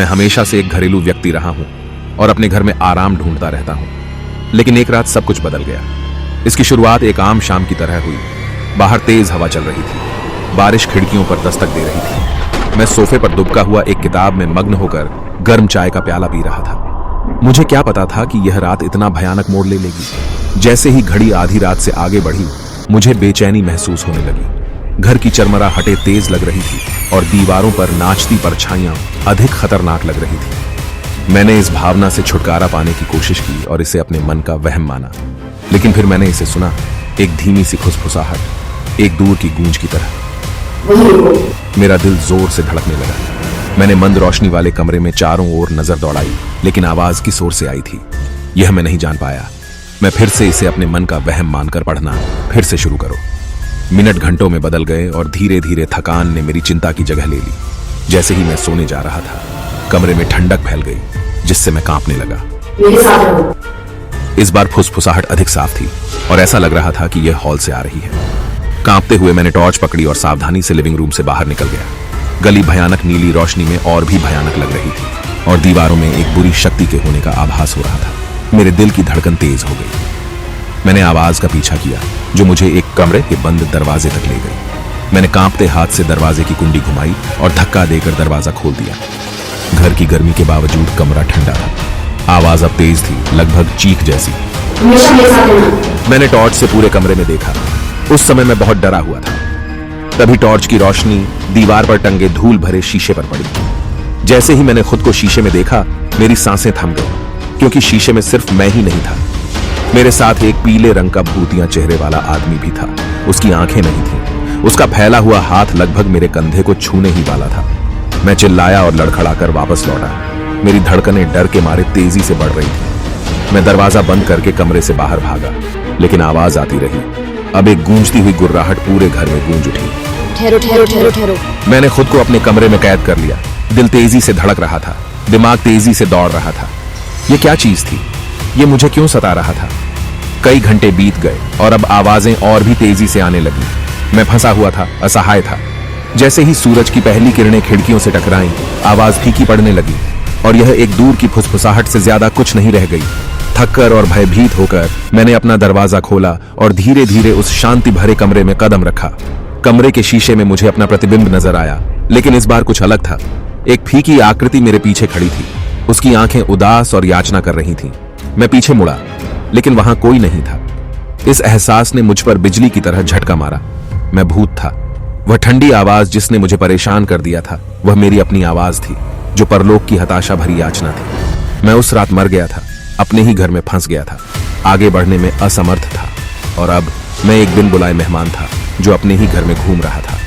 मैं हमेशा से एक घरेलू व्यक्ति रहा हूं और अपने घर में आराम ढूंढता रहता हूं। लेकिन एक रात सब कुछ बदल गया। इसकी शुरुआत एक आम शाम की तरह हुई। बाहर तेज हवा चल रही थी, बारिश खिड़कियों पर दस्तक दे रही थी। मैं सोफे पर दुबका हुआ एक किताब में मग्न होकर गर्म चाय का प्याला पी रहा था। मुझे क्या पता था कि यह रात इतना भयानक मोड़ ले लेगी। जैसे ही घड़ी आधी रात से आगे बढ़ी, मुझे बेचैनी महसूस होने लगी। घर की चरमराहटें तेज लग रही थी और दीवारों पर नाचती परछाइयां अधिक खतरनाक लग रही थी। मैंने इस भावना से छुटकारा पाने की कोशिश की और इसे अपने मन का वहम माना। लेकिन फिर मैंने इसे सुना, एक धीमी सी फुसफुसाहट, एक दूर की गूंज की तरह। मेरा दिल जोर से धड़कने लगा। मैंने मंद रोशनी वाले कमरे में चारों ओर नजर दौड़ाई, लेकिन आवाज किस ओर से आई थी यह मैं नहीं जान पाया। मैं फिर से इसे अपने मन का वहम मानकर पढ़ना फिर से शुरू करो। मिनट घंटों में बदल गए और धीरे धीरे थकान ने मेरी चिंता की जगह ले ली। जैसे ही मैं सोने जा रहा था, कमरे में ठंडक फैल गई, जिससे मैं कांपने लगा। इस बार फुसफुसाहट अधिक साफ थी और ऐसा लग रहा था कि यह हॉल से आ रही है। कांपते हुए मैंने टॉर्च पकड़ी और सावधानी से लिविंग रूम से बाहर निकल गया। गली भयानक नीली रोशनी में और भी भयानक लग रही थी और दीवारों में एक बुरी शक्ति के होने का आभास हो रहा था। मेरे दिल की धड़कन तेज हो गई। मैंने आवाज का पीछा किया जो मुझे एक कमरे के बंद दरवाजे तक ले गई। मैंने कांपते हाथ से दरवाजे की कुंडी घुमाई और धक्का देकर दरवाजा खोल दिया। घर की गर्मी के बावजूद कमरा ठंडा था। आवाज अब तेज थी, लगभग चीख जैसी। मैंने टॉर्च से पूरे कमरे में देखा। उस समय मैं बहुत डरा हुआ था। तभी टॉर्च की रोशनी दीवार पर टंगे धूल भरे शीशे पर पड़ी। जैसे ही मैंने खुद को शीशे में देखा, मेरी सांसें थम गई, क्योंकि शीशे में सिर्फ मैं ही नहीं था। मेरे साथ एक पीले रंग का भूतिया चेहरे वाला आदमी भी था। उसकी आंखें नहीं थीं। उसका फैला हुआ हाथ लगभग मेरे कंधे को छूने ही वाला था। मैं चिल्लाया और लड़खड़ाकर वापस लौटा। मेरी धड़कनें डर के मारे तेजी से बढ़ रही थी। मैं दरवाजा बंद करके कमरे से बाहर भागा, लेकिन आवाज आती रही। अब एक गूंजती हुई गुर्राहट पूरे घर में गूंज उठी। ठहरो ठहरो ठहरो ठहरो। मैंने खुद को अपने कमरे में कैद कर लिया। दिल तेजी से धड़क रहा था, दिमाग तेजी से दौड़ रहा था। ये क्या चीज थी? ये मुझे क्यों सता रहा था? कई घंटे बीत गए और अब आवाजें और भी तेजी से आने लगी। मैं फंसा हुआ था, असहाय था। जैसे ही सूरज की पहली किरणें खिड़कियों से टकराईं, आवाज फीकी पड़ने लगी और यह एक दूर की फुसफुसाहट से ज्यादा कुछ नहीं रह गई। थककर और भयभीत होकर मैंने अपना दरवाजा खोला और धीरे धीरे उस शांति भरे कमरे में कदम रखा। कमरे के शीशे में मुझे अपना प्रतिबिंब नजर आया, लेकिन इस बार कुछ अलग था। एक फीकी आकृति मेरे पीछे खड़ी थी। उसकी आंखें उदास और याचना कर रही थीं। मैं पीछे मुड़ा, लेकिन वहां कोई नहीं था। इस एहसास ने मुझ पर बिजली की तरह झटका मारा। मैं भूत था। वह ठंडी आवाज जिसने मुझे परेशान कर दिया था, वह मेरी अपनी आवाज थी, जो परलोक की हताशा भरी याचना थी। मैं उस रात मर गया था, अपने ही घर में फंस गया था, आगे बढ़ने में असमर्थ था। और अब मैं एक बिन बुलाए मेहमान था, जो अपने ही घर में घूम रहा था।